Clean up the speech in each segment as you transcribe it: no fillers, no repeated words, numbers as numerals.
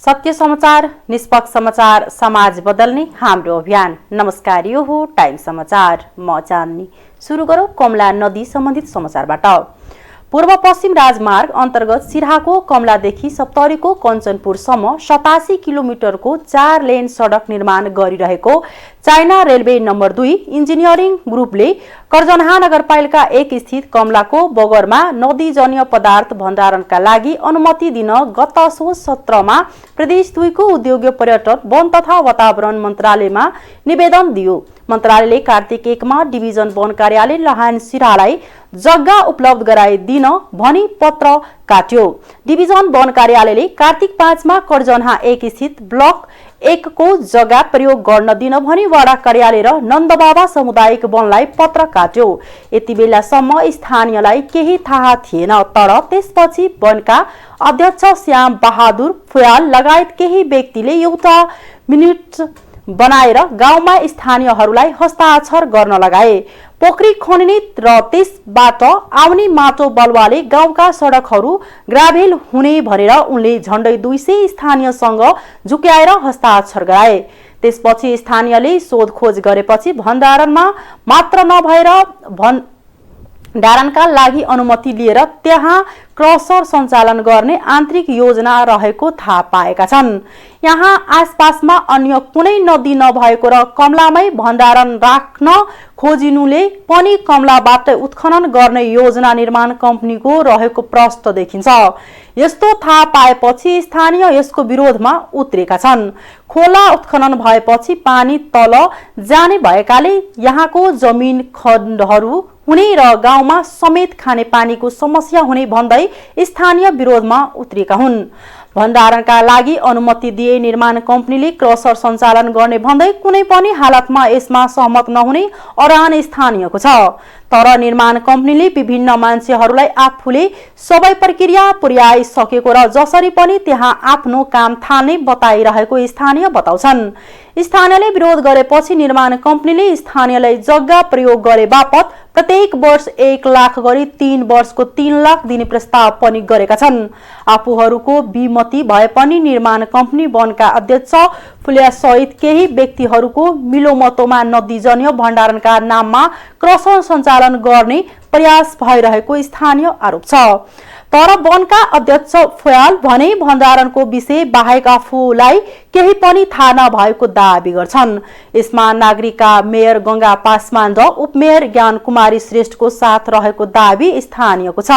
सत्य समाचार, निष्पक्ष समाचार, समाज बदल्ने हाम्रो अभियान। नमस्कार, यो हो टाइम समाचार। म चाँदनी। सुरु गरौँ कमला नदी सम्बन्धित समाचारबाट। पूर्व पश्चिम राजमार्ग अन्तर्गत सिराहाको कमलादेखि सप्तरीको कञ्चनपुरसम्म 87 किलोमिटरको 4 लेन सडक निर्माण गरिरहेको चाइना रेलवे नम्बर 2 इन्जिनियरिङ ग्रुपले कर्जन्हा नगरपालिका 1 स्थित कमलाको बगरमा नदीजन्य पदार्थ भण्डारणका लागि अनुमति दिन गत असोज सत्रमा प्रदेश 2 को उद्योग पर्यटन वन तथा वातावरण मन्त्रालयमा निवेदन दियो। मन्त्रालयले कार्तिक 1 मा डिभिजन वन कार्यालय लहान सिराहालाई जग्गा उपलब्ध गराइदिन भनी पत्र काट्यो। डिभिजन वन कार्यालयले कार्तिक 5 मा कर्जन्हा 1 स्थित ब्लक 1 को जग्गा प्रयोग गर्न दिन भनी वडा कार्यालय र नन्दबाबा सामुदायिक वनलाई पत्र काट्यो। यति बेलासम्म स्थानीयलाई केही थाहा थिएन, तर त्यसपछि वनका अध्यक्ष श्याम बहादुर फुयाल लगायत केही व्यक्तिले एउटा मिनेट बनाएर गाउँमा स्थानीयहरूलाई हस्ताक्षर गर्न लगाए। पोखरी खनिने र त्यसबाट आउने माटो बलुवाले गाउँका सडकहरू ग्राभेल हुने भनेर उनले झण्डै 200 स्थानीयसँग झुक्याएर हस्ताक्षर गराए। त्यसपछि स्थानीयले सोधखोज गरेपछि भण्डारणमा मात्र नभएर भण्डारणका लागि अनुमति लिएर त्यहाँ क्रसर सञ्चालन गर्ने आन्तरिक योजना रहेको थाहा पाएका छन्। यहाँ आसपासमा अन्य कुनै नदी नभएको र कमलामै भण्डारण राख्न खोजिनुले पनि कमलाबाट उत्खनन गर्ने योजना निर्माण कम्पनीको रहेको प्रश्न देखिन्छ। यस्तो थाहा पाएपछि स्थानीय यसको विरोधमा उत्रेका छन्। खोला उत्खनन भएपछि पानी तल जाने भएकाले यहाँको जमिन खण्डहरू हुने र गाउँमा समेत खाने पानीको समस्या हुने भन्दै स्थानीय विरोधमा उत्रेका हुन्। भण्डारणका लागि अनुमति दिए निर्माण कम्पनीले क्रसर सञ्चालन गर्ने भन्दै कुनै पनि हालतमा यसमा सहमत नहुने अडान स्थानीयको छ। तर निर्माण कम्पनीले विभिन्न मान्छेहरूलाई आफूले सबै प्रक्रिया पुर्याइसकेको र जसरी पनि त्यहाँ आफ्नो काम थाल्ने बताइरहेको स्थानीय बताउँछन्। स्थानीयले विरोध गरेपछि निर्माण कम्पनीले स्थानीयलाई जग्गा प्रयोग गरे बापत प्रत्येक वर्ष 1 लाख गरी 3 वर्षको 3 लाख दिने प्रस्ताव पनि गरेका छन्। आफूहरूको विमति भए पनि निर्माण कम्पनी वनका अध्यक्ष फुलिया सहित केही व्यक्तिहरूको मिलोमतोमा नदीजन्य भण्डारणका नाममा क्रसर सञ्चालन गर्ने प्रयास भइरहेको स्थानीय आरोप छ। तर वनका अध्यक्ष फुयाल भने भण्डारणको विषय बाहेक आफूलाई केही पनि थाहा नभएको दावी गर्छन्। यसमा नागरिकका मेयर गंगा पासवान र उपमेयर ज्ञान कुमारी श्रेष्ठको साथ रहेको दावी स्थानीयको छ।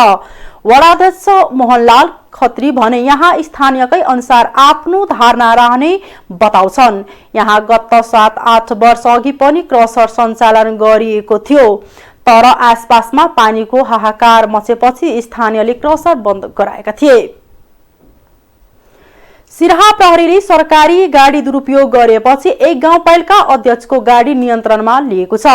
वडाध्यक्ष मोहनलाल खत्री भने यहाँ स्थानीयकै अनुसार आफ्नो धारणा रहने बताउँछन्। यहाँ गत 7-8 वर्ष अघि पनि क्रसर सञ्चालन गरिएको थियो, तर आसपासमा पानीको हाहाकार मचेपछि स्थानीयले क्रसर बन्द गराएका थिए। सिराहा प्रहरीले सरकारी गाडी दुरुपयोग गरेपछि एक गाउँपालिका अध्यक्षको गाडी नियन्त्रणमा लिएको छ।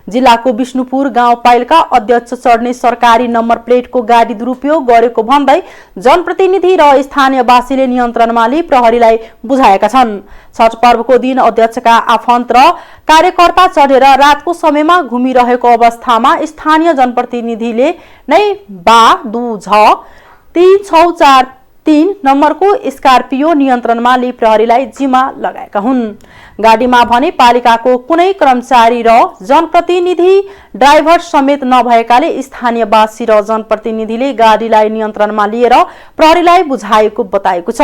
जिल्लाको विष्णुपुर गाउँपालिका अध्यक्ष चढ्ने सरकारी नम्बर प्लेटको गाडी दुरुपयोग गरेको भन्दै जनप्रतिनिधि र स्थानीयवासीले नियन्त्रणमा लिई प्रहरीलाई बुझाएका छन्। छठ पर्वको दिन अध्यक्षका आफन्त र कार्यकर्ता चढेर रातको समयमा घुमिरहेको अवस्थामा स्थानीय जनप्रतिनिधिले नै बा 2-3643 नम्बरको स्कर्पियो नियन्त्रणमा लिई प्रहरीलाई जिम्मा लगाएका हुन्। गाडीमा भने पालिकाको कुनै कर्मचारी र जनप्रतिनिधि ड्राइभर समेत नभएकाले स्थानीयवासी र जनप्रतिनिधिले गाडीलाई नियन्त्रणमा लिएर प्रहरीलाई बुझाएको बताएको छ।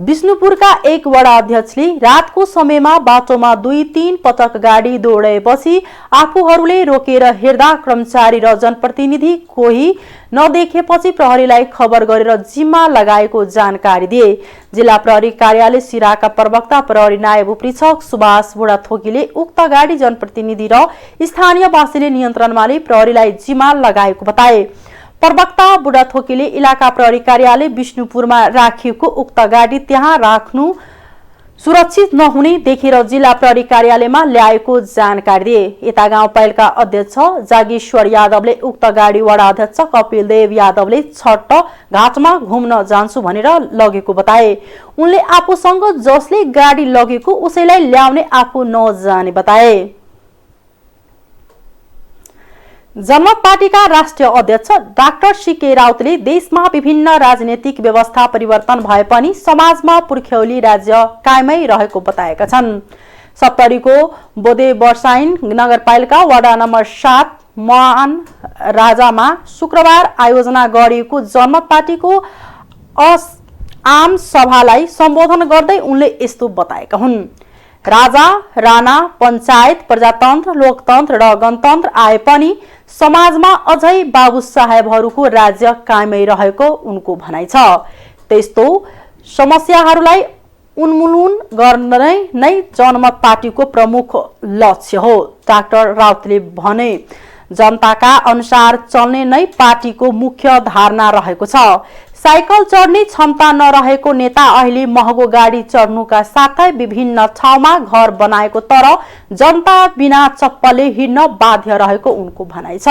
विष्णुपुरका एक वडा अध्यक्षले रातको समयमा बाटोमा 2-3 पटक गाडी दौडेपछि आफूहरूले रोकेर हेर्दा कर्मचारी र जनप्रतिनिधि कोही नदेखेपछि प्रहरीलाई खबर गरेर जिम्मा लगाएको जानकारी दिए। जिल्ला प्रहरी कार्यालय सिराहाका प्रवक्ता प्रहरी नायब उपरीक्षक सुभाष बुढाथोकीले उक्त गाडी जनप्रतिनिधि र स्थानीयवासीले नियन्त्रणमा लिई प्रहरीलाई जिम्मा लगाएको बताए। प्रवक्ता बुढाथोकीले इलाका प्रहरी कार्यालय विष्णुपुरमा राखिएको उक्त गाडी त्यहाँ राख्नु सुरक्षित नहुने देखेर जिल्ला प्रहरी कार्यालयमा ल्याएको जानकारी दिए। यता गाउँपालिका अध्यक्ष जागेश्वर यादवले उक्त गाडी वडा अध्यक्ष कपिल देव यादवले छठ घाटमा घुम्न जान्छु भनेर लगेको बताए। उनले आफूसँग जसले गाडी लगेको उसैलाई ल्याउने आफू नजाने बताए। जनमत पार्टीका राष्ट्रिय अध्यक्ष डाक्टर सीके राउतले देशमा विभिन्न राजनीतिक व्यवस्था परिवर्तन भए पनि समाजमा पुर्ख्यौली राज्य कायमै रहेको बताएका छन्। सप्तरीको बोदे वर्साइन नगरपालिका वडा नम्बर 7 महान राजामा शुक्रबार आयोजना गरिएको जनमत पार्टीको आम सभालाई सम्बोधन गर्दै उनले यस्तो बताएका हुन्। राजा राणा पञ्चायत प्रजातन्त्र लोकतन्त्र र गणतन्त्र आए पनि समाजमा अझै बाबु साहेबहरूको राज्य कायमै रहेको उनको भनाइ छ। त्यस्तो समस्याहरूलाई उन्मूलन गर्न नै जनमत पार्टीको प्रमुख लक्ष्य हो। डाक्टर राउतले भने जनताका अनुसार चल्ने नै पार्टीको मुख्य धारणा रहेको छ। साइकल चढ्ने क्षमता नरहेको नेता अहिले महँगो गाडी चढ्नुका साथै विभिन्न ठाउँमा घर बनाएको तर जनता बिना चप्पलले हिँड्न बाध्य रहेको उनको भनाइ छ।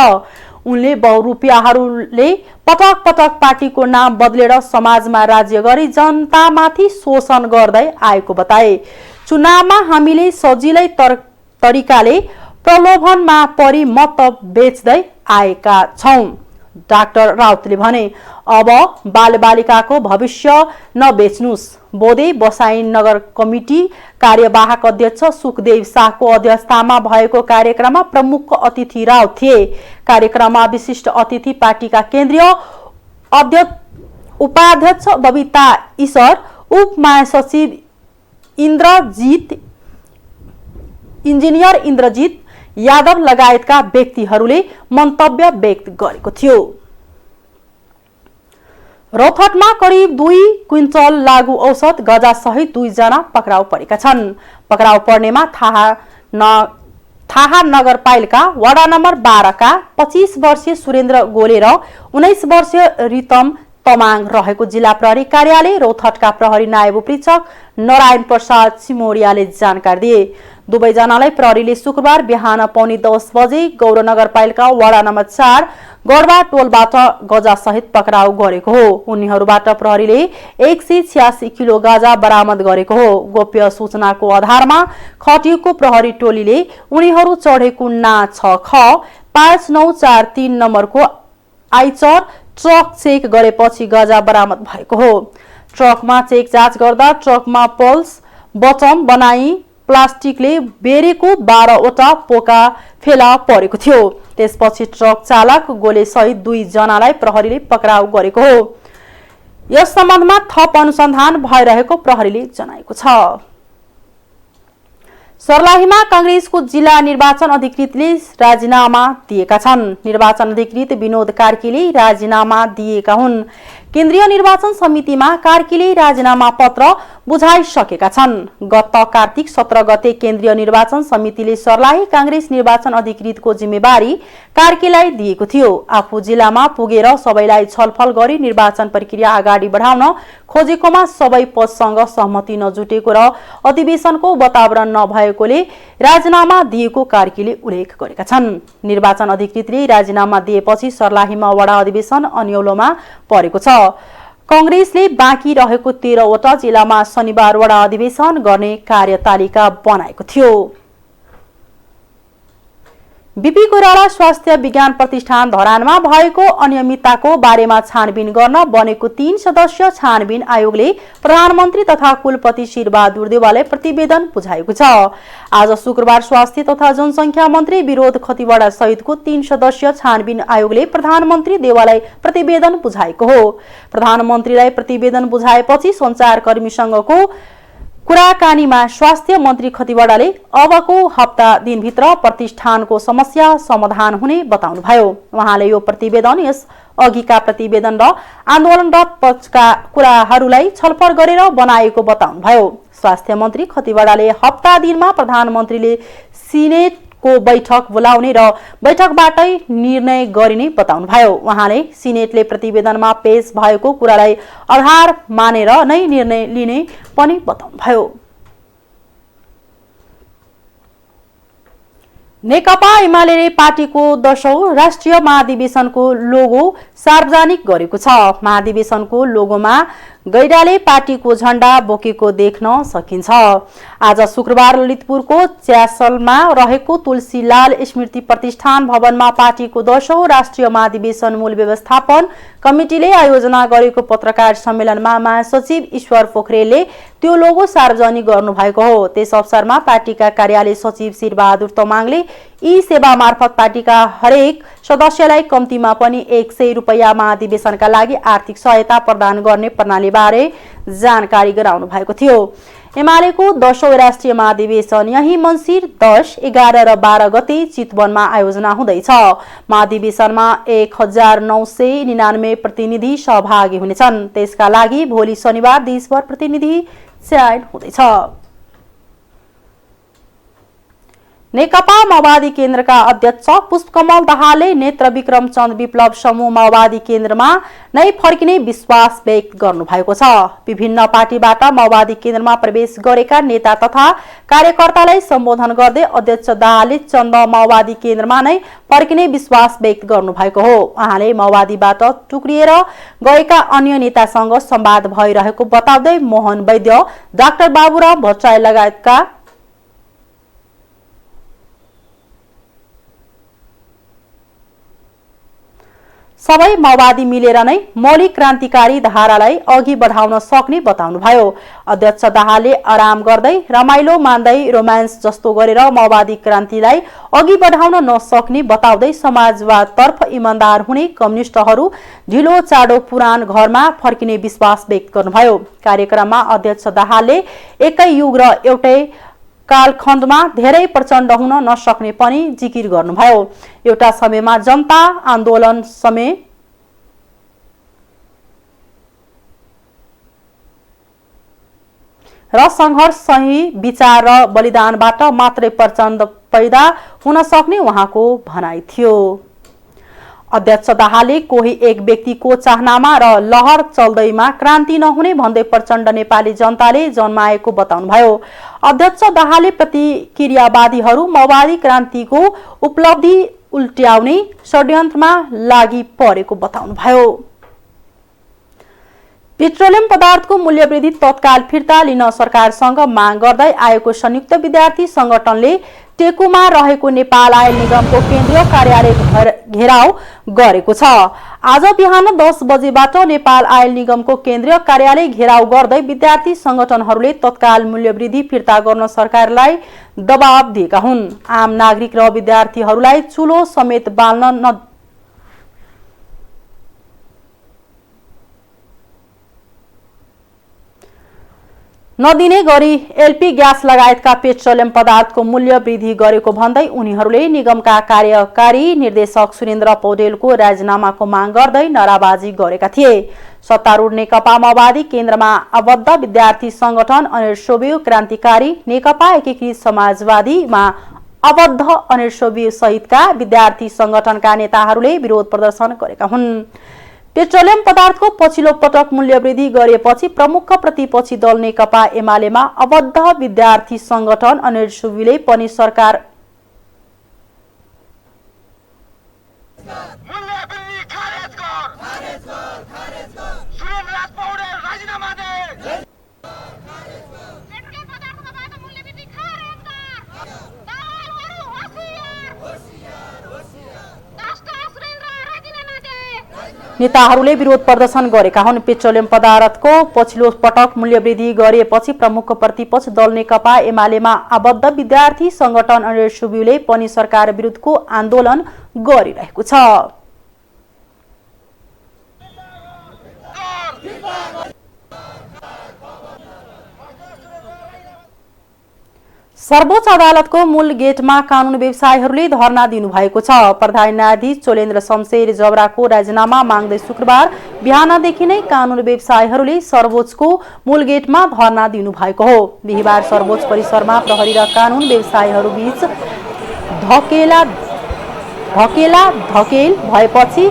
उनले बहुरूपियाहरूले पटक पटक पार्टीको नाम बदलेर समाजमा राज्य गरी जनतामाथि शोषण गर्दै आएको बताए। चुनावमा हामीले सजिलै तरिकाले प्रलोभनमा परि मत बेच्दै आएका छौं। डाक्टर राउतले भने अब बालबालिकाको भविष्य नबेच्नुस्। बोदे बसाइन नगर कमिटी कार्यवाहक अध्यक्ष सुखदेव शाहको अध्यक्षतामा भएको कार्यक्रममा प्रमुख अतिथि राउत थिए। कार्यक्रममा विशिष्ट अतिथि पार्टीका केन्द्रीय उपाध्यक्ष बबिता ईश्वर, उप महासचिव इन्जिनियर इन्द्रजित यादव लगायतका व्यक्तिहरूले मन्तव्य व्यक्त गरेको थियो। रौथटमा करिब 2 क्विन्टल लागू औषध गजा सहित 2 जना पक्राउ परेका छन्। पक्राउ पर्नेमा थाहा नगरपालिका वडा नम्बर 12 का 25 वर्षीय सुरेन्द्र गोले र 19 वर्षीय रितम तमाङ रहेको जिल्ला प्रहरी कार्यालय रौथटका प्रहरी नायब उपरीक्षक नारायण प्रसाद सिमोरियाले जानकारी दिए। दुवैजनालाई प्रहरीले शुक्रबार बिहान पौने 10 बजे गौर नगरपालिका वडा नम्बर 4 गढवा टोलबाट गजा सहित पक्राउ गरेको हो। उनीहरूबाट प्रहरीले 186 किलो गाजा बरामद गरेको हो। गोप्य सूचनाको आधारमा खटिएको प्रहरी टोलीले उनीहरू चढेको ना 6 ख 5943 नम्बरको आइचर ट्रक चेक गरेपछि गाजा बरामद भएको हो। ट्रकमा चेक जाँच गर्दा ट्रकमा पल्स बटम बनाई प्लास्टिकले बेरेको 12 वटा पोका फेला परेको थियो। त्यसपछि ट्रक चालक गोले सहित 2 जनालाई प्रहरीले पक्राउ गरेको हो। यस सम्बन्धमा थप अनुसन्धान भइरहेको प्रहरीले जनाएको छ। सर्लाहीमा कांग्रेसको जिल्ला निर्वाचन अधिकृतले राजीनामा दिएका छन्। निर्वाचन अधिकृत विनोद कार्कीले राजीनामा दिएका हुन्। केन्द्रीय निर्वाचन समितिमा कार्कीले राजीनामा पत्र बुझाइसकेका छन्। गत कार्तिक 17 गते केन्द्रीय निर्वाचन समितिले सर्लाही कांग्रेस निर्वाचन अधिकृतको जिम्मेवारी कार्कीलाई दिएको थियो। आफू जिल्लामा पुगेर सबैलाई छलफल गरी निर्वाचन प्रक्रिया अगाडि बढाउन खोजेकोमा सबै पक्षसँग सहमति नजुटेको र अधिवेशनको वातावरण नभएकोले राजीनामा दिएको कार्कीले उल्लेख गरेका छन्। निर्वाचन अधिकृतले राजीनामा दिएपछि सर्लाहीमा वडा अधिवेशन अन्यौलोमा परेको छ। कांग्रेसले बाँकी रहेको 13 वटा जिल्लामा शनिबार वडा अधिवेशन गर्ने कार्यतालिका बनाएको थियो। बीपी कोइराला स्वास्थ्य विज्ञान प्रतिष्ठान धरानमा भएको अनियमितताको बारेमा छानबिन गर्न बनेको 3 सदस्यीय छानबिन आयोगले प्रधानमन्त्री तथा कुलपति शेरबहादुर देउवालाई प्रतिवेदन बुझाएको छ। आज शुक्रबार स्वास्थ्य तथा जनसंख्या मन्त्री विरोध खतिवडा सहितको 3 सदस्यीय छानबिन आयोगले प्रधानमन्त्री देउवालाई प्रतिवेदन बुझाएको हो। प्रधानमन्त्रीलाई प्रतिवेदन बुझाएपछि सञ्चारकर्मीसँगको कुराकानीमा स्वास्थ्य मन्त्री खतिवडाले अबको हप्ता दिनभित्र प्रतिष्ठानको समस्या समाधान हुने बताउनुभयो। उहाँले यो प्रतिवेदन यस अघिका प्रतिवेदन र आन्दोलनरत पक्षका कुराहरूलाई छलफल गरेर बनाएको बताउनुभयो। स्वास्थ्य मन्त्री खतिवडाले हप्ता दिनमा प्रधानमन्त्रीले सिनेटको बैठक बोलाउने र बैठकबाटै निर्णय गरिने बताउनुभयो। उहाँले सिनेटले प्रतिवेदनमा पेश भएको कुरालाई आधार मानेर नै निर्णय लिने पनि बताउनुभयो। नेकपा एमाले पार्टीको 10औं राष्ट्रिय महाधिवेशनको लोगो सार्वजनिक गरेको छ। महाधिवेशनको लोगोमा गैडाले पार्टीको झण्डा बोकेको देख्न सकिन्छ। आज शुक्रबार ललितपुरको च्यासलमा रहेको तुलसीलाल स्मृति प्रतिष्ठान भवनमा पार्टीको 10औं राष्ट्रिय महाधिवेशन मूल व्यवस्थापन कमिटीले आयोजना गरेको पत्रकार सम्मेलनमा महासचिव ईश्वर पोखरेलले त्यो लोगो सार्वजनिक गर्नुभएको हो। त्यस अवसरमा पार्टीका कार्यालय सचिव शिरबहादुर तमाङले यी सेवा मार्फत पार्टीका हरेक सदस्यलाई कम्तीमा पनि 100 रुपैयाँ महाधिवेशनका लागि आर्थिक सहायता प्रदान गर्ने प्रणालीबारे जानकारी गराउनु भएको थियो। एमालेको 10औं राष्ट्रिय महाधिवेशन यही मङ्सिर 10, 11 र 12 गते चितवनमा आयोजना हुँदैछ। महाधिवेशनमा 1999 प्रतिनिधि सहभागी हुनेछन्। त्यसका लागि भोलि शनिबार देशभर प्रतिनिधि चयन हुँदैछ। नेकपा माओवादी केन्द्रका अध्यक्ष पुष्पकमल दाहालले नेत्र विक्रम चन्द विप्लव समूह माओवादी केन्द्रमा नै फर्किने विश्वास व्यक्त गर्नुभएको छ। विभिन्न पार्टीबाट माओवादी केन्द्रमा प्रवेश गरेका नेता तथा कार्यकर्तालाई सम्बोधन गर्दै अध्यक्ष दाहालले चन्द माओवादी केन्द्रमा नै फर्किने विश्वास व्यक्त गर्नुभएको हो। उहाँले माओवादीबाट टुक्रिएर गएका अन्य नेतासँग संवाद भइरहेको बताउँदै मोहन वैद्य, डाक्टर बाबुराम भट्टराई लगायतका सबै माओवादी मिलेर नै मौलिक क्रान्तिकारी धारालाई अघि बढाउन सक्ने बताउनुभयो। अध्यक्ष दाहालले आराम गर्दै रमाइलो मान्दै रोमान्स जस्तो गरेर माओवादी क्रान्तिलाई अघि बढाउन नसक्ने बताउँदै समाजवादतर्फ इमानदार हुने कम्युनिस्टहरू ढिलो चाँडो पुरान घरमा फर्किने विश्वास व्यक्त गर्नुभयो। कार्यक्रममा अध्यक्ष दाहालले एकै युग र एउटै कालखण्डमा धेरै प्रचण्ड हुन नसक्ने पनि जिकिर गर्नुभयो। एउटा समयमा जनता आन्दोलन समय र संघर्ष सही विचार र बलिदानबाट मात्रै प्रचण्ड पैदा हुन सक्ने उहाँको भनाइ थियो। अध्यक्ष दाहालले कोही एक व्यक्तिको चाहनामा र लहर चल्दैमा क्रान्ति नहुने भन्दै प्रचण्ड नेपाली जनताले जन्माएको बताउनुभयो। अध्यक्ष दाहालले प्रतिक्रियावादीहरू माओवादी क्रान्तिको उपलब्धि उल्ट्याउने षड्यन्त्रमा लागि परेको बताउनुभयो। पेट्रोलियम पदार्थको मूल्यवृद्धि तत्काल फिर्ता लिन सरकारसँग माग गर्दै आएको संयुक्त विद्यार्थी संगठनले टेकुमा रहेको नेपाल आयल निगमको केन्द्रीय कार्यालय घेराउ गरेको छ। आज बिहान 10 बजेबाट नेपाल आयल निगमको केन्द्रीय कार्यालय घेराउ गर्दै विद्यार्थी संगठनहरूले तत्काल मूल्यवृद्धि फिर्ता गर्न सरकारलाई दबाब दिएका हुन्। आम नागरिक र विद्यार्थीहरूलाई चुलो समेत बाल्न नदिने गरी एलपी ग्यास लगायतका पेट्रोलियम पदार्थको मूल्य वृद्धि गरेको भन्दै उनीहरूले निगमका कार्यकारी निर्देशक सुरेन्द्र पौडेलको राजीनामाको माग गर्दै नाराबाजी गरेका थिए। सत्तारूढ नेकपा माओवादी केन्द्रमा आबद्ध विद्यार्थी संगठन अनिल सोभियो क्रान्तिकारी नेकपा एकीकृत समाजवादीमा आबद्ध अनिल सोभियो सहितका विद्यार्थी संगठनका नेताहरूले विरोध प्रदर्शन गरेका हुन्। पेट्रोलियम पदार्थको पछिल्लो पटक मूल्यवृद्धि गरेपछि प्रमुख प्रतिपक्षी दल नेकपा एमालेमा आबद्ध विद्यार्थी संगठन अनिल सोभियोले पनि सरकार नेताहरूले विरोध प्रदर्शन गरेका हुन्। पेट्रोलियम पदार्थको पछिल्लो पटक मूल्यवृद्धि गरिएपछि प्रमुख प्रतिपक्ष दल नेकपा एमालेमा आबद्ध विद्यार्थी संगठन अनिल सोभियोले पनि सरकार विरुद्धको आन्दोलन गरिरहेको छ। सर्वोच्च अदालतको मूल गेटमा कानून व्यवसायीहरूले धरना दिनुभएको छ। प्रधान न्यायाधीश चोलेन्द्र शमशेर जबराको राजीनामा माग्दै शुक्रबार बिहानदेखि नै कानून व्यवसायीहरूले सर्वोच्चको मूल गेटमा धरना दिनुभएको हो। बिहिबार सर्वोच्च परिसरमा प्रहरी र कानून व्यवसायीहरू बीच धकेल भएपछि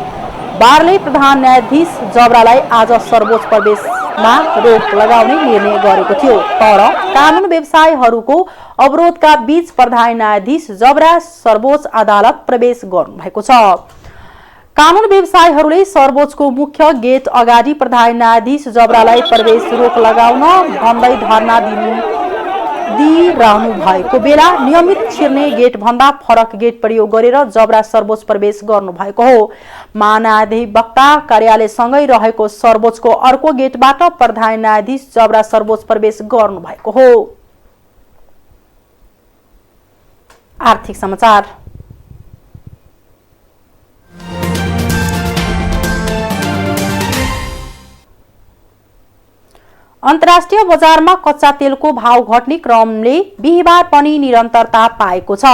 बारले प्रधान न्यायाधीश जबरालाई आज सर्वोच्च प्रवेशमा रोक लगाउने निर्णय गरेको थियो। तर कानून व्यवसायीहरूको अवरोधका बीच प्रधान न्यायाधीश जबरा सर्वोच्च अदालत प्रवेश गर्नुभएको छ। कानून व्यवसायीहरूले सर्वोच्चको मुख्य गेट अगाडि प्रधान न्यायाधीश जबरालाई प्रवेश रोक लगाउन भन्दै धरना दिइरहनु भएको बेला नियमित छिर्ने गेट भन्दा फरक गेट प्रयोग गरेर जबरा सर्वोच्च प्रवेश गर्नु भएको हो। महान्यायाधिवक्ता कार्यालयसँगै रहेको सर्वोच्चको अर्को गेटबाट प्रधान न्यायाधीश जबरा सर्वोच्च प्रवेश गर्नु भएको हो। आर्थिक समाचार। अन्तर्राष्ट्रिय बजारमा कच्चा तेलको भाव घट्ने क्रमले बिहिबार पनि निरन्तरता पाएको छ।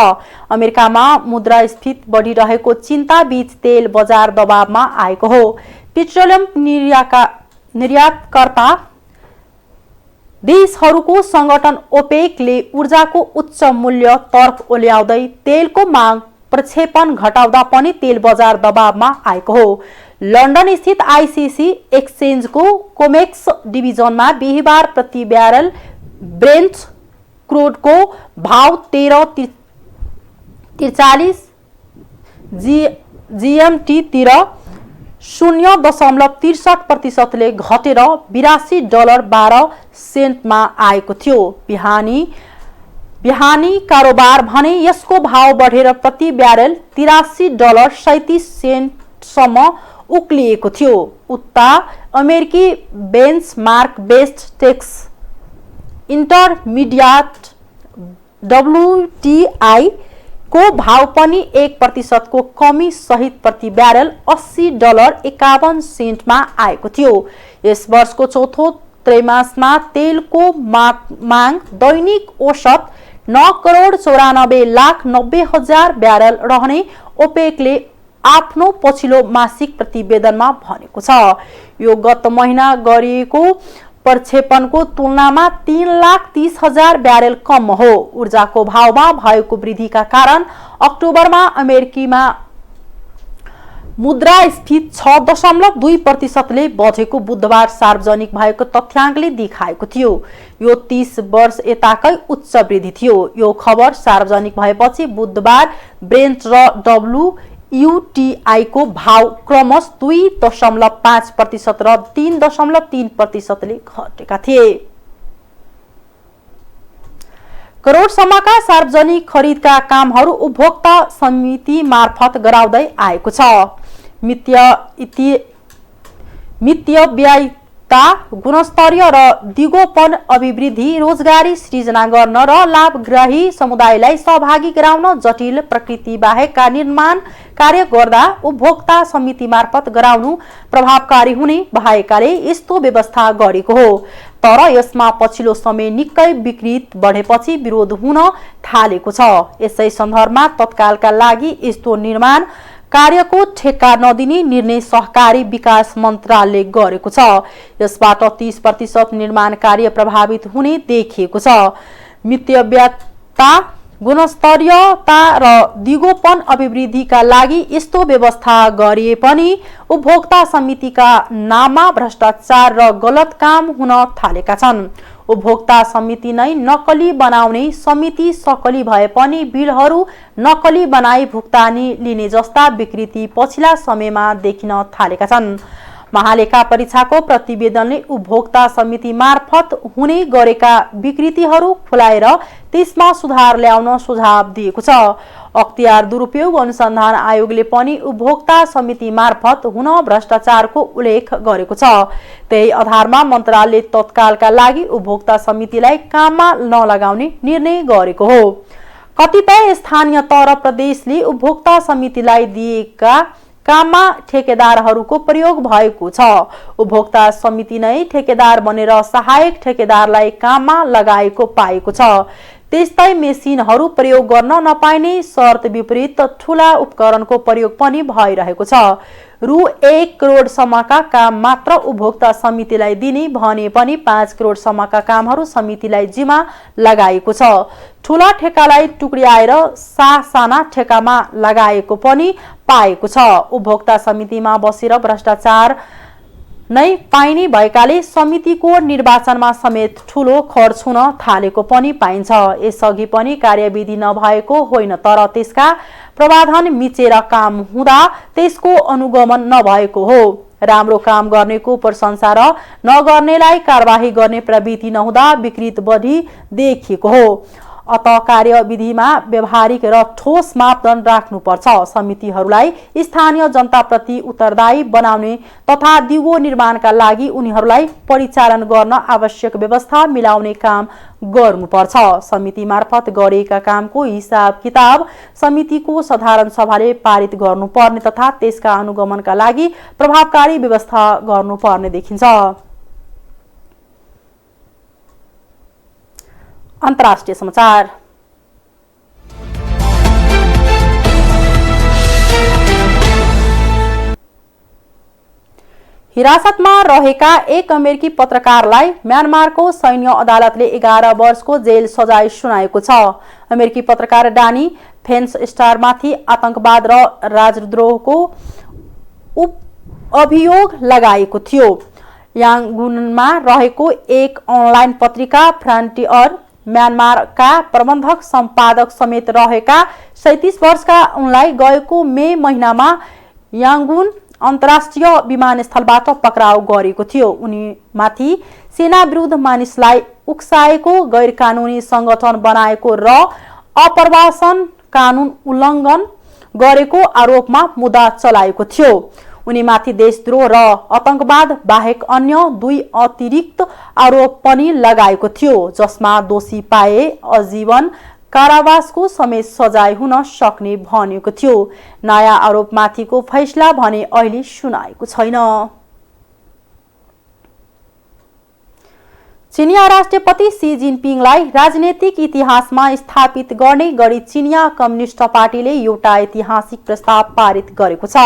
अमेरिकामा मुद्रास्फीति बढिरहेको चिन्ता बीच तेल बजार दबावमा आएको हो। पेट्रोलियम निर्यातकर्ता देशहरूको संगठन ओपेकले ऊर्जाको उच्च मूल्य तर्फ ओल्याउँदै तेलको माग प्रक्षेपण घटाउँदा पनि तेल बजार दबावमा आएको हो। लन्डन स्थित आईसीसी एक्सचेन्जको कोमेक्स डिभिजनमा बिहिबार प्रति ब्यारेल ब्रेन्ट क्रुडको भाव 13.43 जीएमटी तिर 0.63% घटेर $82.12 आएको थियो। बिहानी कारोबार भने यसको भाव बढेर प्रति ब्यारेल $83.37 सम्म उक्लिएको थियो। उता अमेरिकी benchmark based Texas intermediate WTI को भाव पनि 1% को कमी सहित प्रति ब्यारेल $80.51 आएको थियो। यस वर्षको चौथो त्रैमासमा तेलको माग दैनिक औसत 9,94,90,000 ब्यारेल रहने ओपेकले आफ्नो पछिल्लो मासिक प्रतिवेदनमा भनेको छ। यो गत महिना गरिएको प्रक्षेपणको तुलनामा 3,30,000 ब्यारेल कम हो। ऊर्जाको भावमा भएको वृद्धिका कारण अक्टोबरमा अमेरिकीमा मुद्रास्फीति 6.2% बढेको बुधबार सार्वजनिक भएको तथ्याङ्कले देखाएको थियो। यो 30 वर्ष यताकै उच्च वृद्धि थियो। यो खबर सार्वजनिक भएपछि बुधबार ब्रेन्ट र WTI को भाव क्रमशः 2.5% र 3.3% घटेका थिए। करोडसम्मका सार्वजनिक खरिदका कामहरू उपभोक्ता समिति मार्फत गराउँदै आएको छ। वित्तीय व्ययता, गुणस्तरीय र दिगोपन अभिवृद्धि, रोजगारी सृजना गर्न र लाभग्राही समुदायलाई सहभागी गराउन जटिल प्रकृति बाहेकका निर्माण कार्य गर्दा उपभोक्ता समिति मार्फत गराउनु प्रभावकारी हुने भएकाले यस्तो व्यवस्था गरेको हो। तर यसमा पछिल्लो समय निकै विकृत बढेपछि विरोध हुन थालेको छ। यसै सन्दर्भमा तत्कालका लागि यस्तो निर्माण कार्यको ठेक्का नदिने निर्णय सहकारी विकास मन्त्रालयले गरेको छ। यसबाट 30% निर्माण कार्य प्रभावित हुने देखिएको छ। वित्तीय व्ययता, गुणस्तरीयता र दिगोपन अभिवृद्धिका लागि यस्तो व्यवस्था गरिए पनि उपभोक्ता समितिका नाममा भ्रष्टाचार र गलत काम हुन थालेका छन्। उपभोक्ता समिति नै नक्कली बनाउने, समिति सक्कली भए पनि बिलहरू नक्कली बनाई भुक्तानी लिने जस्ता विकृति पछिल्ला समयमा देखिन थालेका छन्। महालेखा परीक्षाको प्रतिवेदनले उपभोक्ता समिति मार्फत हुने गरेका विकृतिहरू खुलाएर त्यसमा सुधार ल्याउन सुझाव दिएको छ। अख्तियार दुरुपयोग अनुसन्धान आयोगले पनि उपभोक्ता समिति मार्फत हुन भ्रष्टाचारको उल्लेख गरेको छ। त्यही आधारमा मन्त्रालयले तत्कालका लागि उपभोक्ता समितिलाई काममा नलगाउने निर्णय गरेको हो। कतिपय स्थानीय तह र प्रदेशले उपभोक्ता समितिलाई दिएका काममा ठेकेदारहरूको प्रयोग भएको छ। उपभोक्ता समिति नै ठेकेदार बनेर सहायक ठेकेदारलाई काममा लगाएको पाएको छ। त्यस्तै मेसिनहरू प्रयोग गर्न नपाइने शर्त विपरीत ठूला उपकरणको प्रयोग पनि भइरहेको छ। रु 1 करोडसम्मका काम मात्र उपभोक्ता समितिलाई दिने भने पनि 5 करोडसम्मका कामहरू समितिलाई जिम्मा लगाएको छ। ठूला ठेकालाई टुक्र्याएर साना ठेकामा लगाएको पनि पाएको छ। उपभोक्ता समितिमा बसेर भ्रष्टाचार नै पाइने भएकाले समितिको निर्वाचनमा समेत ठूलो खर्च हुन थालेको पनि पाइन्छ। यसअघि पनि कार्यविधि नभएको होइन, तर त्यसका प्रावधान मिचेर काम हुँदा त्यसको अनुगमन नभएको हो। राम्रो काम गर्नेको प्रशंसा र नगर्नेलाई कारबाही गर्ने प्रवृत्ति नहुँदा विकृत बढी देखिएको हो। अत कार्यविधिमा व्यवहारिक र ठोस मापदण्ड राख्नुपर्छ। समितिहरूलाई स्थानीय जनताप्रति उत्तरदायी बनाउने तथा दिगो निर्माणका लागि उनीहरूलाई परिचालन गर्न आवश्यक व्यवस्था मिलाउने काम गर्नुपर्छ। समिति मार्फत गरिएका कामको हिसाब किताब समितिको साधारण सभाले पारित गर्नुपर्ने तथा त्यसका अनुगमनका लागि प्रभावकारी व्यवस्था गर्नुपर्ने देखिन्छ। अन्तर्राष्ट्रिय समाचार। हिरासतमा रहेका एक अमेरिकी पत्रकारलाई म्यानमारको सैन्य अदालतले 11 वर्षको जेल सजाय सुनाएको छ। अमेरिकी पत्रकार डानी फेन्सस्टारमाथि आतंकवाद र राजद्रोहको अभियोग लगाएको थियो। याङ्गुनमा रहेको एक अनलाइन पत्रिका फ्रन्टियर म्यानमारका प्रबन्धक सम्पादक समेत रहेका 37 वर्षका उनलाई गएको मे महिनामा याङ्गुन अन्तर्राष्ट्रिय विमानस्थलबाट पक्राउ गरेको थियो। उनीमाथि सेना विरुद्ध मानिसलाई उक्साएको, गैर कानुनी संगठन बनाएको र अप्रवासन कानुन उल्लङ्घन गरेको आरोपमा मुद्दा चलाएको थियो। उनीमाथि देशद्रोह र आतंकवाद बाहेक अन्य 2 अतिरिक्त आरोप पनि लगाएको थियो, जसमा दोषी पाए आजीवन कारावासको समेत सजाय हुन सक्ने भनिएको थियो। नयाँ आरोपमाथिको फैसला भने अहिले सुनाएको छैन। चिनिया राष्ट्रपति सी जिनपिङलाई राजनीतिक इतिहासमा स्थापित गर्ने गरी चिनिया कम्युनिस्ट पार्टीले एउटा ऐतिहासिक प्रस्ताव पारित गरेको छ।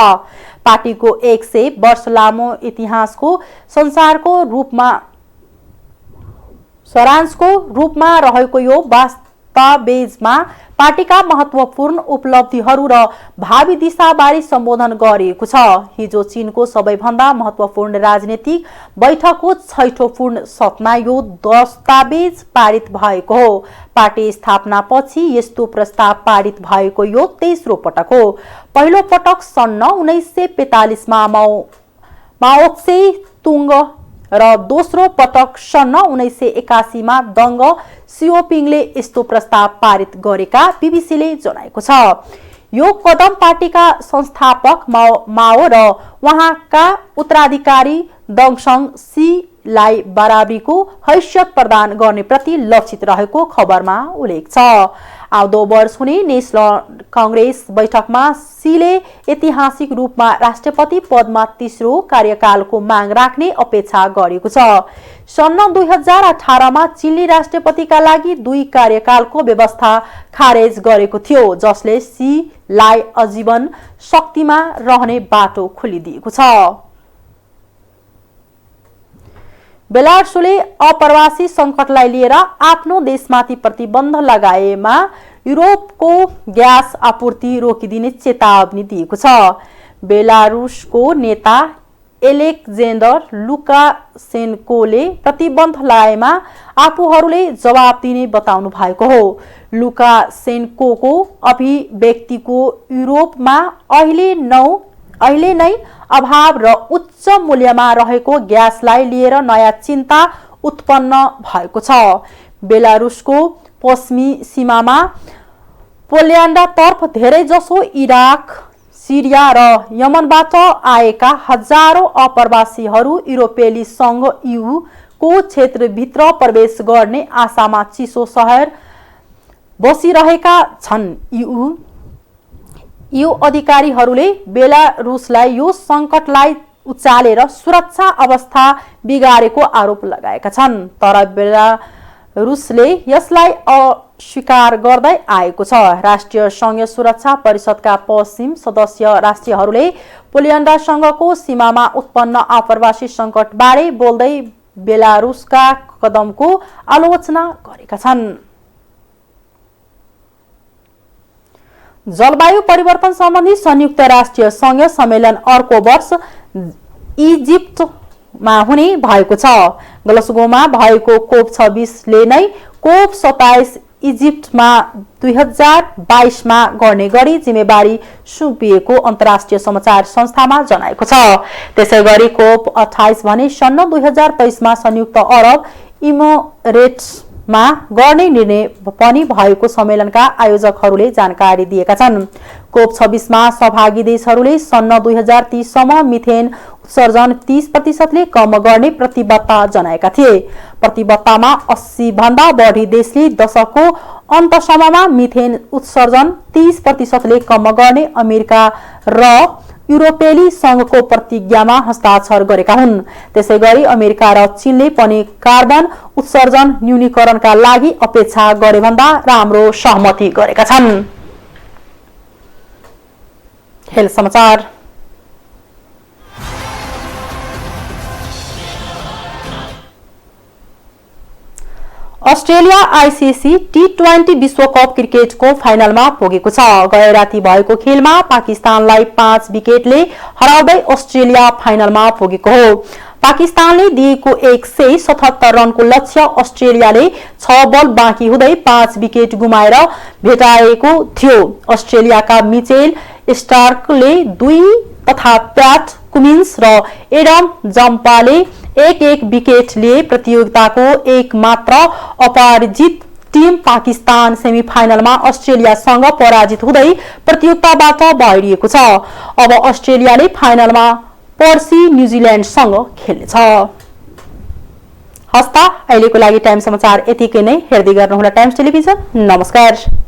पार्टीको 100 वर्ष लामो इतिहासको संसारको रूपमा सारांशको रूपमा रहेको यो दस्तावेजमा पार्टीका महत्वपूर्ण उपलब्धिहरू र भावी दिशाबारे सम्बोधन गरिएको छ। हिजो चीनको सबैभन्दा महत्वपूर्ण राजनीतिक बैठकको 6औं पूर्ण सत्रमा यो दस्तावेज पारित भएको हो। पार्टी स्थापनापछि यस्तो प्रस्ताव पारित भएको यो तेस्रो पटक हो। पहिलो पटक सन् 1945 मा माओ त्से तुङ र दोस्रो पटक सन् 1981 मा दङ्ग सिओपिङले यस्तो प्रस्ताव पारित गरेका बीबीसीले जनाएको छ। यो कदम पार्टीका संस्थापक माओ र उहाँका उत्तराधिकारी दङसन सीलाई बराबरीको हैसियत प्रदान गर्ने प्रति लक्षित रहेको खबरमा उल्लेख छ। आउँदो वर्ष हुने नेशनल कांग्रेस बैठकमा सीले ऐतिहासिक रूपमा राष्ट्रपति पदमा तेस्रो कार्यकालको माग राख्ने अपेक्षा गरेको छ। सन् 2018 मा चिली राष्ट्रपतिका लागि 2 कार्यकालको व्यवस्था खारेज गरेको थियो, जसले सीलाई आजीवन शक्तिमा रहने बाटो खोलिदिएको छ। बेलारुसले अप्रवासी संकटलाई लिएर आफ्नो देशमाथि प्रतिबन्ध लगाएमा युरोपको ग्यास आपूर्ति रोकिदिने चेतावनी दिएको छ। बेलारुसको नेता एलेक्जेन्डर लुकासेन्कोले प्रतिबन्ध लगाएमा आफूहरूले जवाब दिने बताउनु भएको हो। लुकासेन्कोको अभिव्यक्तिको युरोपमा अहिले नै अभाव र उच्च मूल्यमा रहेको ग्यासलाई लिएर नयाँ चिन्ता उत्पन्न भएको छ। बेलारुसको पश्चिमी सीमामा पोल्यान्डतर्फ धेरैजसो इराक, सिरिया र यमनबाट आएका हजारौं अप्रवासीहरू युरोपेली संघ EU को क्षेत्रभित्र प्रवेश गर्ने आशामा चिसो शहर बसिरहेका छन्। EU अधिकारीहरूले बेलारुसलाई यो संकटलाई उचालेर सुरक्षा अवस्था बिगारेको आरोप लगाएका छन्, तर बेलारुसले यसलाई अस्वीकार गर्दै आएको छ। राष्ट्रिय संघीय सुरक्षा परिषदका पश्चिम सदस्य राष्ट्रहरूले पोल्यान्डसँगको सीमामा उत्पन्न आप्रवासी संकटबारे बोल्दै बेलारुसका कदमको आलोचना गरेका छन्। जलवायु परिवर्तन सम्बन्धी संयुक्त राष्ट्रिय संघीय सम्मेलन अर्को वर्ष इजिप्टमा हुने भएको छ। ग्लासगोमा भएको कोप 26 ले नै कोप 27 इजिप्टमा 2022 मा गर्ने गरी जिम्मेवारी सुम्पिएको अन्तर्राष्ट्रिय समाचार संस्थामा जनाएको छ। त्यसैगरी कोप 28 भने सन् 2023 मा संयुक्त अरब इमिरेट्समा गर्ने निर्णय पनि भएको सम्मेलनका आयोजकहरूले जानकारी दिएका छन्। कोप 26 मा सहभागी देशहरूले सन् 2030 सम्म मिथेन उत्सर्जन 30% ले कम गर्ने प्रतिबद्धता जनाएका थिए। प्रतिबद्धतामा 80 भन्दा बढी देशले दशकको अन्तसम्ममा मिथेन उत्सर्जन 30% ले कम गर्ने अमेरिका र युरोपेली संघको प्रतिज्ञामा हस्ताक्षर गरेका हुन्। त्यसैगरी अमेरिका र चीनले पनि कार्बन उत्सर्जन न्यूनीकरणका लागि अपेक्षा गरे भन्दा राम्रो सहमति गरेका छन्। खेल समाचार। अस्ट्रेलिया आईसीसी T20 विश्वकप क्रिकेटको फाइनलमा पुगेको छ। गए राति भएको खेलमा पाकिस्तानलाई 5 विकेटले हराउँदै अस्ट्रेलिया फाइनलमा पुगेको हो। पाकिस्तानले दिएको 177 रनको लक्ष्य अस्ट्रेलियाले 6 बल बाँकी हुँदै 5 विकेट गुमाएर भेटाएको थियो। अस्ट्रेलियाका मिचेल स्टार्कले 2 तथा प्याट कुमिन्स र एडम जम्पाले 1-1 विकेट लिए। प्रतियोगिताको एक मात्र अपराजित टिम पाकिस्तान सेमिफाइनलमा अस्ट्रेलियासँग पराजित हुँदै प्रतियोगिताबाट बाहिरिएको छ। अब अस्ट्रेलियाले फाइनलमा पर्सि न्युजिल्यान्डसँग खेल्नेछ। हस्ता अहिलेको लागि टाइम समाचार यतिकै नै। हेर्दै गर्नुहोला टाइम्स टेलिभिजन। नमस्कार।